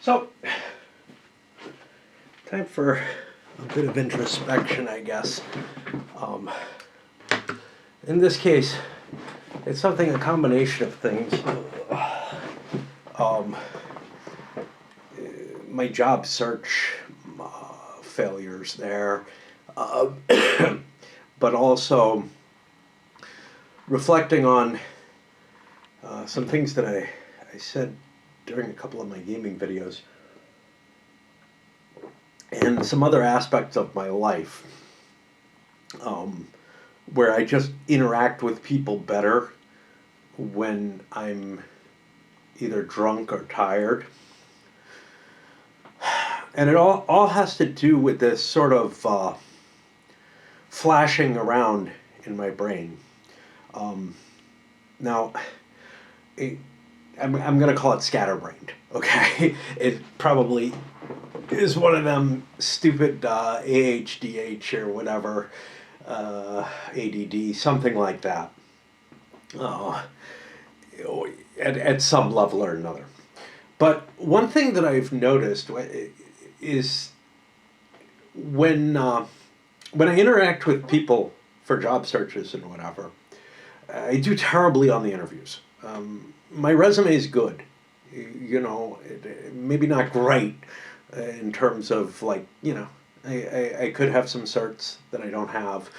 So, time for a bit of introspection, I guess. In this case, it's something, a combination of things. My job search, failures there, but also reflecting on some things that I said during a couple of my gaming videos, and some other aspects of my life where I just interact with people better when I'm either drunk or tired. And it all has to do with this sort of flashing around in my brain. Now, I'm going to call it scatterbrained, okay? It probably is one of them stupid AHDH or whatever, ADD, something like that, at some level or another. But one thing that I've noticed is when I interact with people for job searches and whatever, I do terribly on the interviews. My resume is good, you know, maybe not great in terms of, like, you know, I could have some certs that I don't have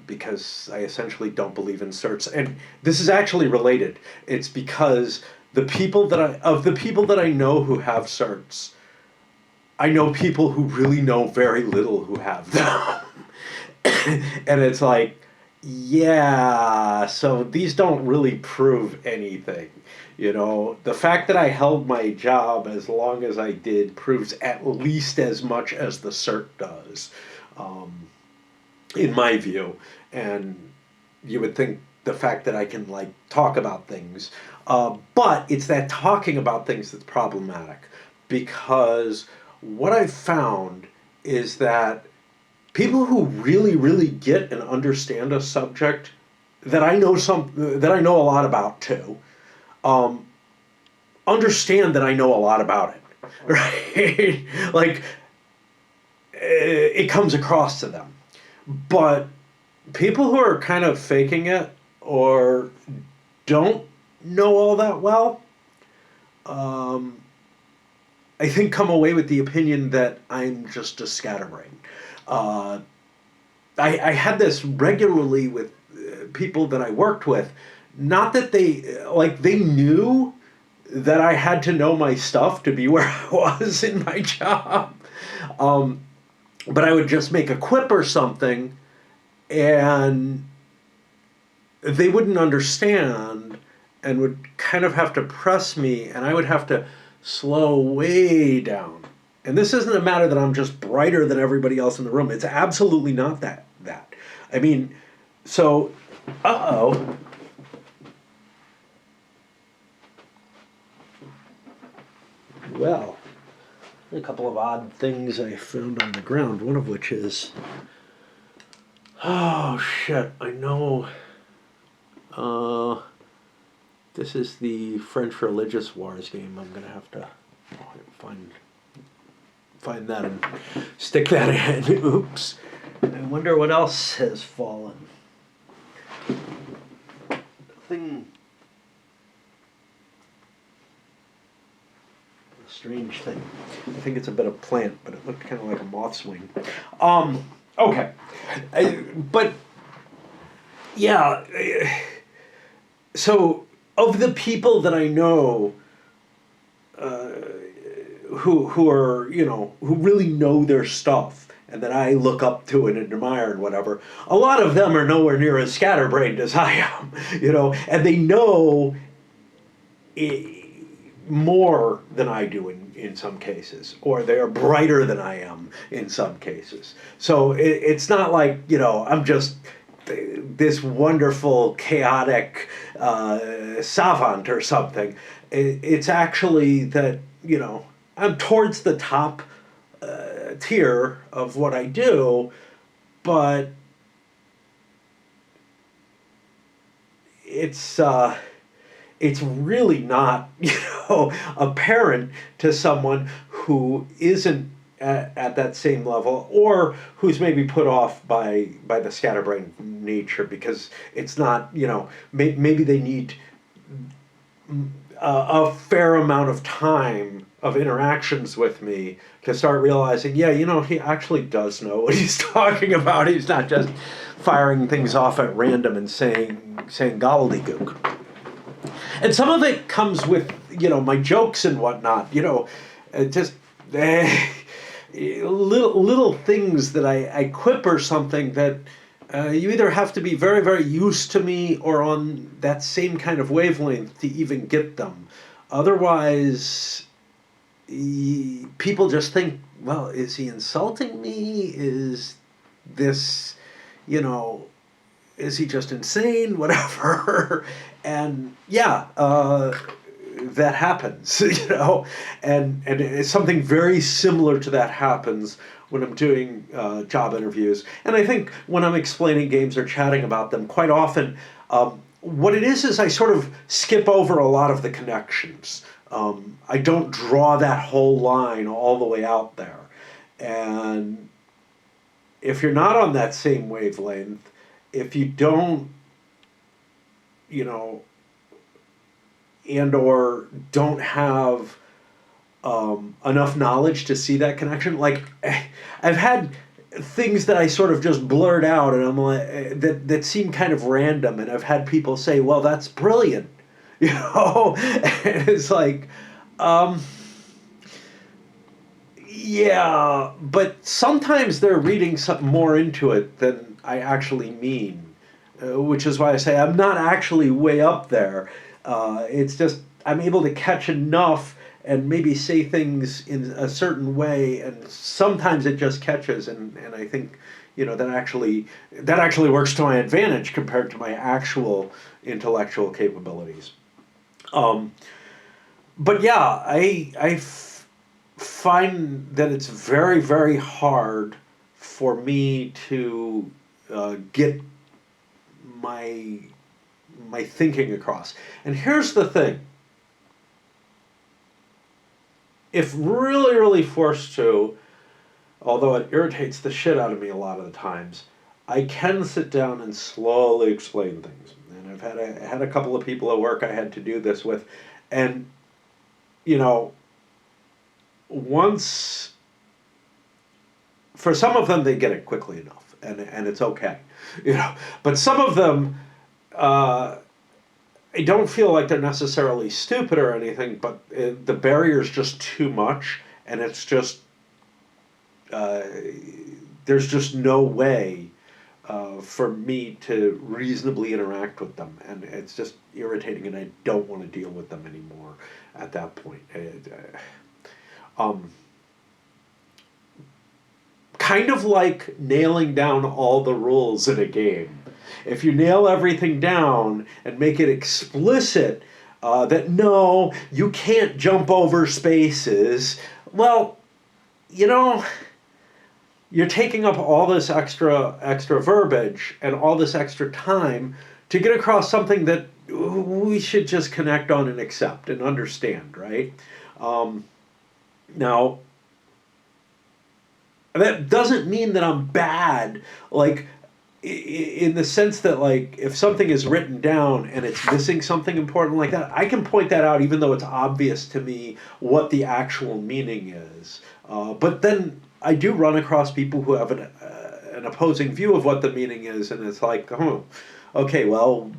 because I essentially don't believe in certs. And this is actually related. It's because the people that I know who have certs, I know people who really know very little who have them. And it's like, yeah, so these don't really prove anything. You know, the fact that I held my job as long as I did proves at least as much as the cert does, in my view. And you would think the fact that I can, like, talk about things, but it's that talking about things that's problematic, because what I've found is that people who really, really get and understand a subject that I know a lot about too, understand that I know a lot about it, right? Like, it comes across to them. But people who are kind of faking it or don't know all that well, I think come away with the opinion that I'm just a scatterbrain. I had this regularly with people that I worked with. Not that they knew that I had to know my stuff to be where I was in my job. But I would just make a quip or something, and they wouldn't understand and would kind of have to press me, and I would have to slow way down. And this isn't a matter that I'm just brighter than everybody else in the room. It's absolutely not that. I mean, so, uh-oh. Well, a couple of odd things I found on the ground, one of which is, oh shit, I know, this is the French Religious Wars game. I'm gonna have to find that and stick that in. Oops. I wonder what else has fallen. Strange thing. I think it's a bit of plant, but it looked kind of like a moth's wing. Okay. But, yeah. So, of the people that I know who are, you know, who really know their stuff and that I look up to and admire and whatever, a lot of them are nowhere near as scatterbrained as I am, you know, and they know more than I do in some cases, or they are brighter than I am in some cases. So it's not like, you know, I'm just this wonderful, chaotic savant or something. It's actually that, you know, I'm towards the top tier of what I do, but it's really not, apparent to someone who isn't at that same level, or who's maybe put off by the scatterbrained nature, because it's not, maybe they need a fair amount of time of interactions with me to start realizing, yeah, he actually does know what he's talking about. He's not just firing things off at random and saying gobbledygook. And some of it comes with, my jokes and whatnot, just little things that I quip or something that you either have to be very, very used to me or on that same kind of wavelength to even get them. Otherwise, people just think, well, is he insulting me? Is this, is he just insane? Whatever. And yeah, that happens, and it's something very similar to that happens when I'm doing job interviews. And I think when I'm explaining games or chatting about them, quite often, what it is I sort of skip over a lot of the connections. I don't draw that whole line all the way out there. And if you're not on that same wavelength, if you don't, and or don't have enough knowledge to see that connection. Like, I've had things that I sort of just blurt out, and I'm like, that seem kind of random, and I've had people say, "Well, that's brilliant," and it's like, yeah, but sometimes they're reading something more into it than I actually mean, which is why I say I'm not actually way up there. It's just I'm able to catch enough and maybe say things in a certain way, and sometimes it just catches, and I think that actually works to my advantage compared to my actual intellectual capabilities. But yeah, I find that it's very, very hard for me to get my thinking across. And here's the thing. If really, really forced to, although it irritates the shit out of me a lot of the times, I can sit down and slowly explain things. And I've had a couple of people at work I had to do this with, and once, for some of them, they get it quickly enough, and it's okay, But some of them, I don't feel like they're necessarily stupid or anything, but the barrier's just too much, and it's just there's just no way for me to reasonably interact with them, and it's just irritating, and I don't want to deal with them anymore at that point. Kind of like nailing down all the rules in a game. If you nail everything down and make it explicit that no, you can't jump over spaces, well, you're taking up all this extra verbiage and all this extra time to get across something that we should just connect on and accept and understand, right? Now, that doesn't mean that I'm bad, like, in the sense that, like, if something is written down and it's missing something important like that, I can point that out even though it's obvious to me what the actual meaning is. But then I do run across people who have an opposing view of what the meaning is, and it's like, oh, okay, well,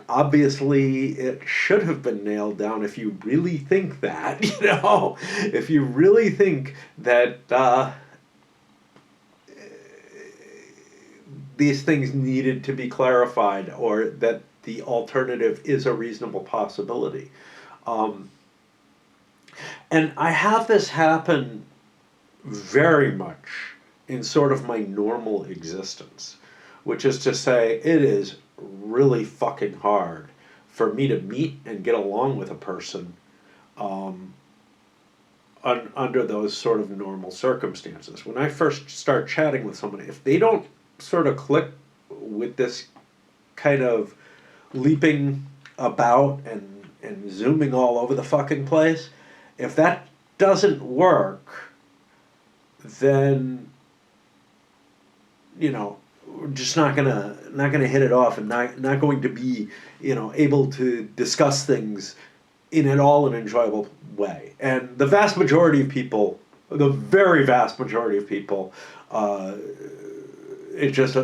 obviously it should have been nailed down if you really think that, if you really think that these things needed to be clarified, or that the alternative is a reasonable possibility. And I have this happen very much in sort of my normal existence, which is to say, it is really fucking hard for me to meet and get along with a person under those sort of normal circumstances. When I first start chatting with someone, if they don't sort of click with this kind of leaping about and and zooming all over the fucking place, if that doesn't work, then, you know, we're just not gonna hit it off, and not going to be, able to discuss things in at all an enjoyable way. And the vast majority of people, the very vast majority of people, it just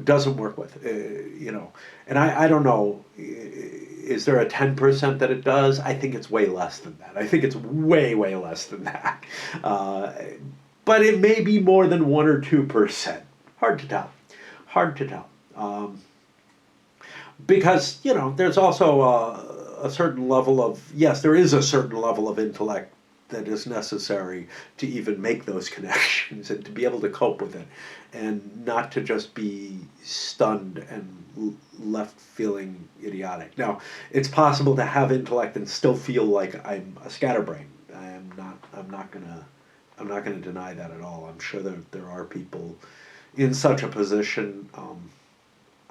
doesn't work with, And I don't know, is there a 10% that it does? I think it's way less than that. I think it's way, way less than that. But it may be more than 1 or 2%. Hard to tell. Hard to tell. Because, there's also a certain level of, yes, there is a certain level of intellect that is necessary to even make those connections and to be able to cope with it and not to just be stunned and left feeling idiotic. Now, it's possible to have intellect and still feel like I'm a scatterbrain. I'm not gonna deny that at all. I'm sure that there are people in such a position.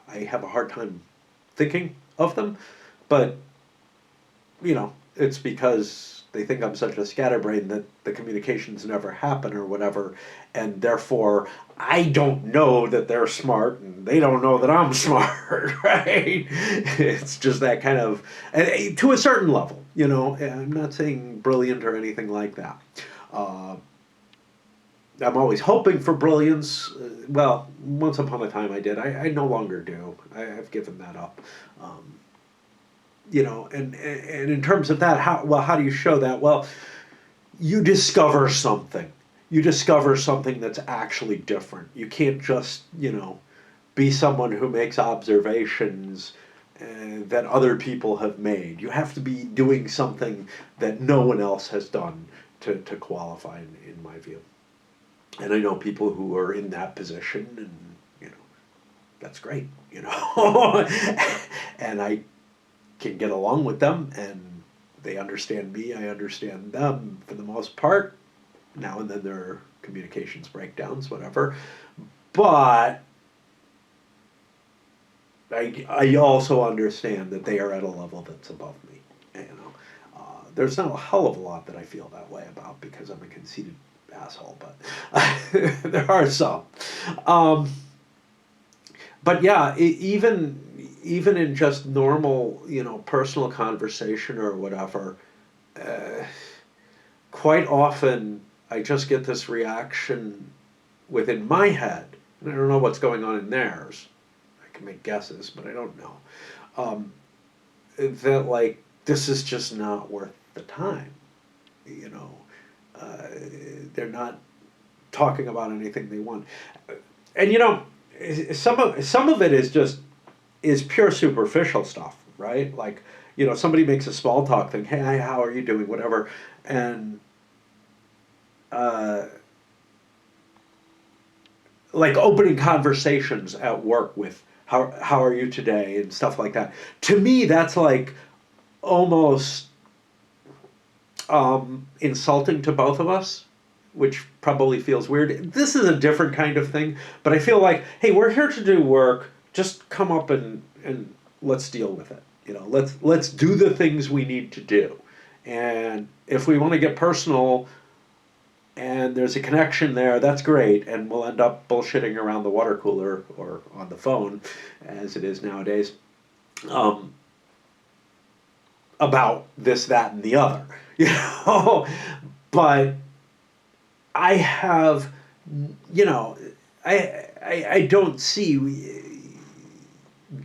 I have a hard time thinking of them, but it's because they think I'm such a scatterbrain that the communications never happen or whatever, and therefore I don't know that they're smart and they don't know that I'm smart, right? It's just that kind of, to a certain level, I'm not saying brilliant or anything like that. I'm always hoping for brilliance. Well, once upon a time I did. I no longer do. I've given that up. And in terms of that, how do you show that? Well, you discover something. You discover something that's actually different. You can't just, be someone who makes observations that other people have made. You have to be doing something that no one else has done to qualify, in my view. And I know people who are in that position, and that's great, and I can get along with them, and they understand me, I understand them for the most part. Now and then there are communications breakdowns, whatever, but I also understand that they are at a level that's above me. There's not a hell of a lot that I feel that way about because I'm a conceited asshole, but there are some. But yeah, even in just normal, personal conversation or whatever, quite often I just get this reaction within my head, and I don't know what's going on in theirs. I can make guesses, but I don't know. That like, this is just not worth the time, they're not talking about anything they want, and some of it is pure superficial stuff, right? Like, somebody makes a small talk thing, hey, how are you doing, whatever, and like opening conversations at work with how are you today and stuff like that. To me, that's like almost insulting to both of us, which probably feels weird. This is a different kind of thing, but I feel like, hey, we're here to do work. Just come up and let's deal with it. Let's do the things we need to do. And if we want to get personal and there's a connection there, that's great, and we'll end up bullshitting around the water cooler or on the phone, as it is nowadays, about this, that, and the other. But I have, I don't see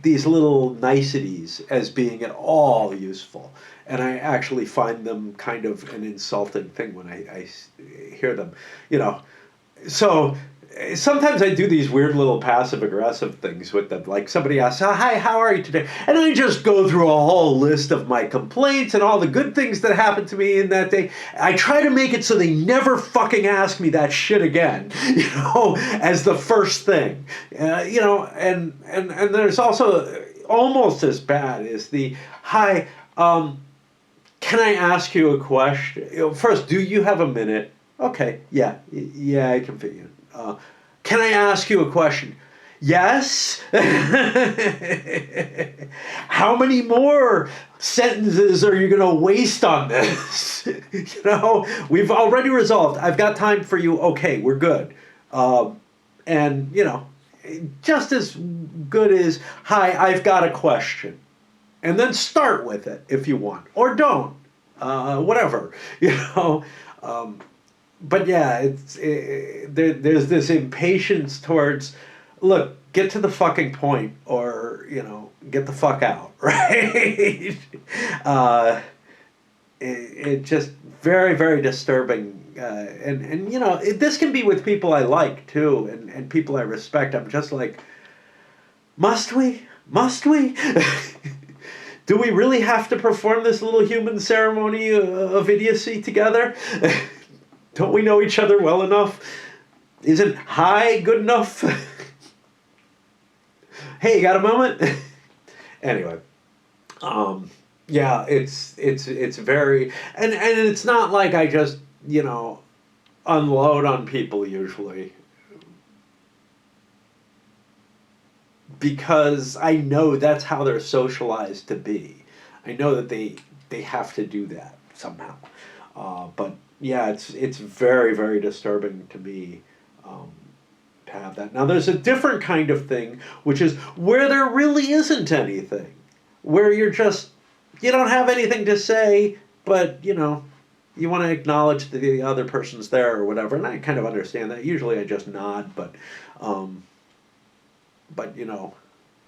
these little niceties as being at all useful. And I actually find them kind of an insulting thing when I hear them, So sometimes I do these weird little passive-aggressive things with them. Like somebody asks, hi, how are you today? And I just go through a whole list of my complaints and all the good things that happened to me in that day. I try to make it so they never fucking ask me that shit again, as the first thing. And there's also almost as bad as the, hi, can I ask you a question? First, do you have a minute? Okay, yeah, I can fit you in. Can I ask you a question? Yes. How many more sentences are you going to waste on this? We've already resolved. I've got time for you. Okay, we're good. And, just as good as, hi, I've got a question. And then start with it if you want, or don't. Whatever, But yeah, there's this impatience towards, look, get to the fucking point, or get the fuck out, right? It just very, very disturbing, and this can be with people I like too, and people I respect. I'm just like, must we? Must we? Do we really have to perform this little human ceremony of idiocy together? Don't we know each other well enough? Isn't hi good enough? Hey, you got a moment? Anyway, yeah, it's very, and it's not like I just unload on people usually, because I know that's how they're socialized to be. I know that they have to do that somehow. But yeah, it's very, very disturbing to me to have that. Now, there's a different kind of thing, which is where there really isn't anything, where you don't have anything to say, but you want to acknowledge that the other person's there or whatever, and I kind of understand that. Usually, I just nod, but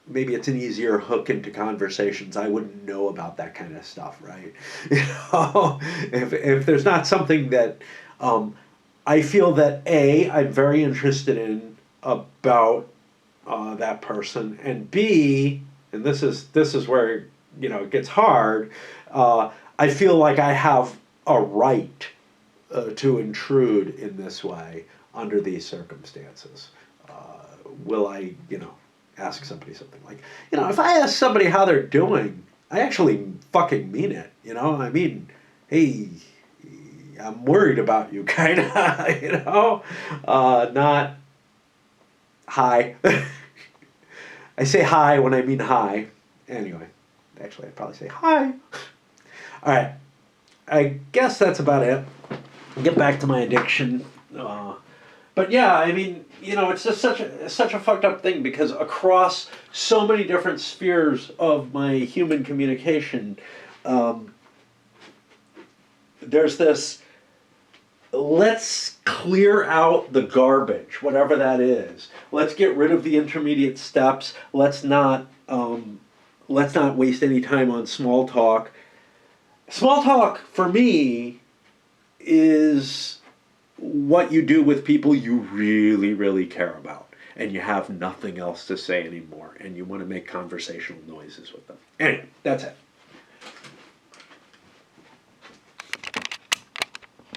maybe it's an easier hook into conversations. I wouldn't know about that kind of stuff, right? If there's not something that I feel that I'm very interested in about that person, and B, and this is where it gets hard. I feel like I have a right to intrude in this way under these circumstances. Will I, ask somebody something like, if I ask somebody how they're doing, I actually fucking mean it. I mean, hey, I'm worried about you, kind of, not hi. I say hi when I mean hi. Anyway, actually, I'd probably say hi. All right, I guess that's about it. I'll get back to my addiction. But yeah, I mean, it's just such a fucked up thing, because across so many different spheres of my human communication, there's this, let's clear out the garbage, whatever that is. Let's get rid of the intermediate steps. Let's not waste any time on small talk. Small talk, for me, is what you do with people you really, really care about, and you have nothing else to say anymore, and you want to make conversational noises with them. Anyway, that's it.